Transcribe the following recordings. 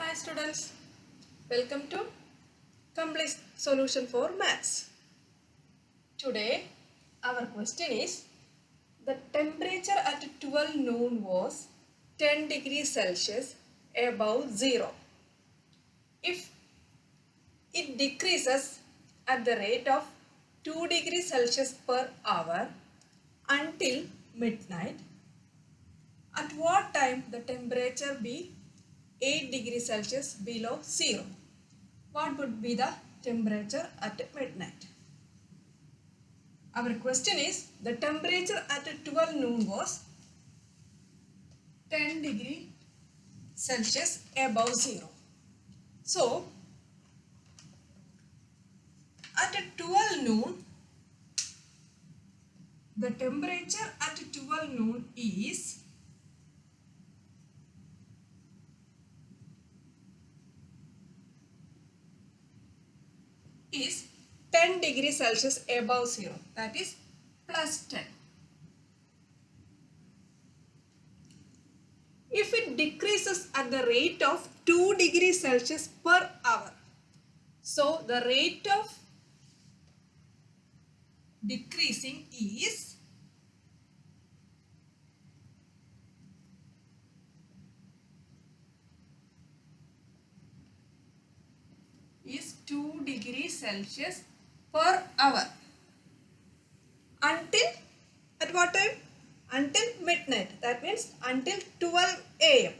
Hi students, welcome to Complete Solution for Maths. Today our question is the temperature at 12 noon was 10 degrees Celsius above 0. If it decreases at the rate of 2 degrees Celsius per hour until midnight, at what time the temperature be 8 degrees Celsius below 0? What would be the temperature at midnight? Our question is the temperature at 12 noon was 10 degree Celsius above 0. So, at 12 noon, the temperature at 12 noon is 10 degrees Celsius above 0, that is plus 10. If it decreases at the rate of 2 degrees Celsius per hour, so the rate of decreasing is is 2 degrees Celsius per hour until at what time? Until midnight. That means until 12 a.m.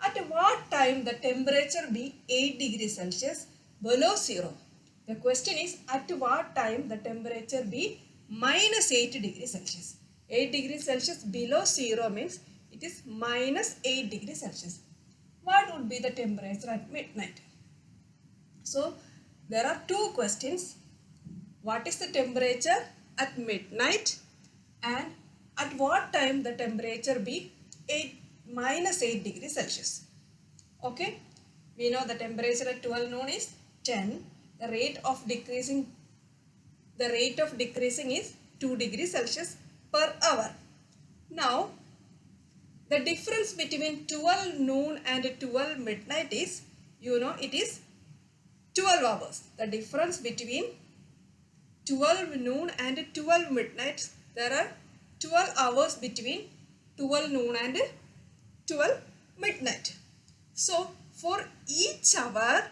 At what time the temperature be 8 degrees Celsius below 0? The question is at what time the temperature be minus 8 degrees Celsius. 8 degrees Celsius below 0 means it is minus 8 degrees Celsius. What would be the temperature at midnight? So, there are two questions. What is the temperature at midnight and at what time the temperature be minus 8 degrees Celsius? Okay, we know the temperature at 12 noon is 10. The rate of decreasing is 2 degrees Celsius per hour. Now, the difference between 12 noon and 12 midnight is, it is 12 hours. The difference between 12 noon and 12 midnight, there are 12 hours between 12 noon and 12 midnight. So, for each hour,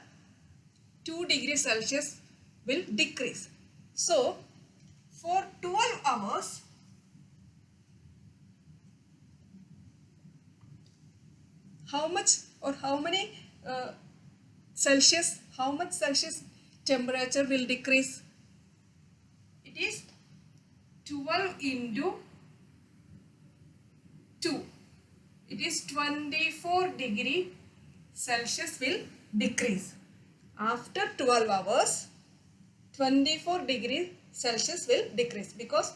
2 degrees Celsius will decrease. So, for 12 hours, how much Celsius temperature will decrease? It is 12 into 2. It is 24 degree Celsius will decrease. After 12 hours, 24 degree Celsius will decrease because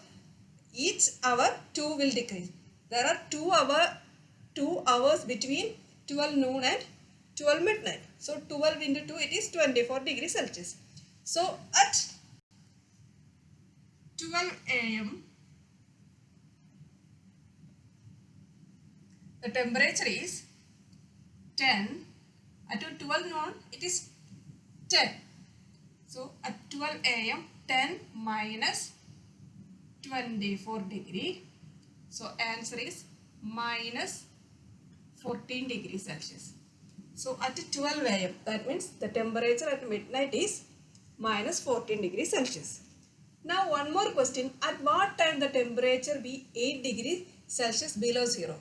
each hour 2 will decrease. There are 2 hours between 12 noon and 12 midnight. So 12 into 2, it is 24 degrees Celsius. So at 12 a.m. the temperature is 10. At 12 noon it is 10. So at 12 a.m. 10 minus 24 degree. So answer is minus 14 degrees Celsius. So at 12 a.m. that means the temperature at midnight is minus 14 degrees Celsius. Now one more question. At what time the temperature be 8 degrees Celsius below 0?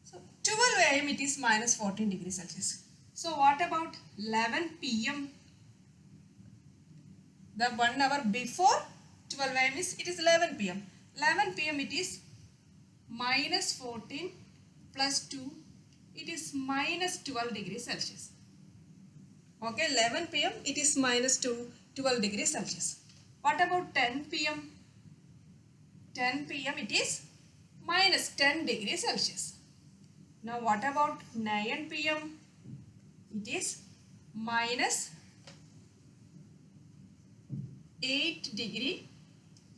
So 12 a.m. it is minus 14 degrees Celsius. So what about 11 p.m.? The 1 hour before 12 a.m. it is 11 p.m. 11 p.m. it is minus 14 plus 2. It is minus 12 degrees Celsius. Okay, 11 p.m. it is minus 12 degrees Celsius. What about 10 p.m.? 10 p.m. it is minus 10 degrees Celsius. Now what about 9 p.m.? It is minus 8 degree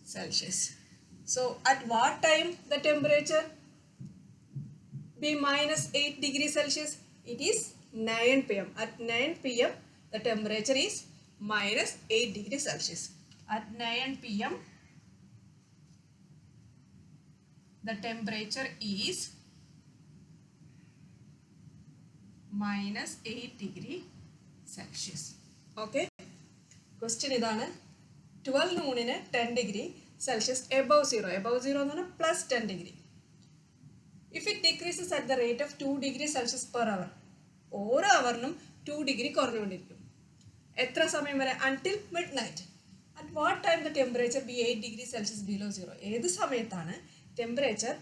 Celsius. So at what time the temperature be minus 8 degrees Celsius? It is 9 p.m. At 9 p.m. the temperature is minus 8 degrees Celsius. At 9 p.m. the temperature is minus 8 degree Celsius. Okay. Question ഇതാണ് 12 noon 10 degree Celsius above 0. Above 0 എന്ന് പറഞ്ഞാൽ plus 10 degree. If it decreases at the rate of 2 degrees Celsius per hour, ഓരോ അവറിനും 2 degree കുറഞ്ഞുകൊണ്ടിരിക്കും. എത്ര സമയം വരെ? until midnight. At what time the temperature be 8 degrees Celsius below 0? ഏത് സമയത്താണ് temperature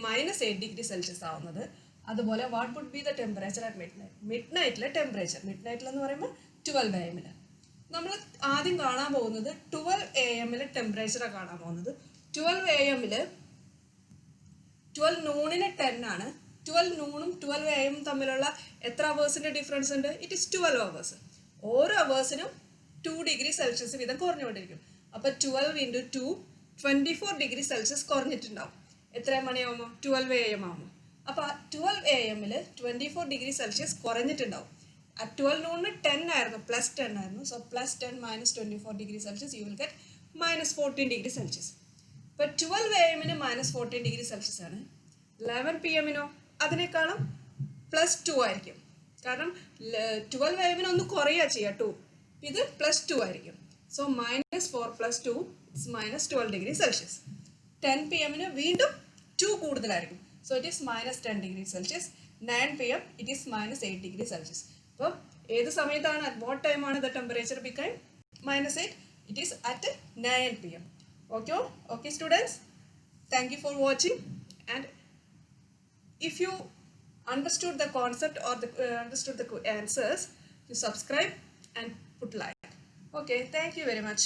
minus 8 degree Celsius ആവുന്നത്? അതുപോലെ what would be the temperature at midnight? മിഡ് നൈറ്റിലെ ടെമ്പറേച്ചർ, മിഡ് നൈറ്റിൽ എന്ന് പറയുമ്പോൾ 12 AM. നമ്മൾ ആദ്യം കാണാൻ പോകുന്നത് 12 AM ടെമ്പറേച്ചറാണ് കാണാൻ പോകുന്നത്. 12 AM 12 noon 10 ആണ്. 12 noon 12 AM തമ്മിലുള്ള എത്ര അവേഴ്സിൻ്റെ ഡിഫറൻസ് ഉണ്ട്? It is 12 hours. ഓരോ അവേഴ്സിനും 2 ഡിഗ്രി സെൽഷ്യസ് വീതം കുറഞ്ഞുകൊണ്ടിരിക്കും. അപ്പോൾ 12 into 2 24 ഡിഗ്രി സെൽഷ്യസ് കുറഞ്ഞിട്ടുണ്ടാവും. എത്ര മണിയാവുമ്പോൾ? 12 AM ആവുമ്പോൾ. അപ്പോൾ 12 AM 24 ഡിഗ്രി സെൽഷ്യസ് കുറഞ്ഞിട്ടുണ്ടാവും. 12 noon 10 ആയിരുന്നു, പ്ലസ് 10 ആയിരുന്നു. So plus 10 minus 24 degree Celsius you will get minus 14 degree Celsius. ഇപ്പോൾ 12 AM minus 14 ഡിഗ്രി സെൽഷ്യസ് ആണ്. 11 PM അതിനേക്കാളും പ്ലസ് 2 ആയിരിക്കും. കാരണം 12 AM ഒന്ന് കുറയുക ചെയ്യുക 2. ഇത് പ്ലസ് 2 ആയിരിക്കും. So minus 4 plus 2 is minus 12 degree Celsius. 10 PM വീണ്ടും 2 കൂടുതലായിരിക്കും. So it is minus 10 degree Celsius. 9 PM it is minus 8 degree Celsius. അപ്പോൾ ഏത് സമയത്താണ്? അറ്റ് വാട്ട് ടൈമാണ് the temperature become minus 8? It is at 9 PM. Okay students, thank you for watching, and if you understood the concept or understood the answers, you subscribe and put like. Okay, thank you very much.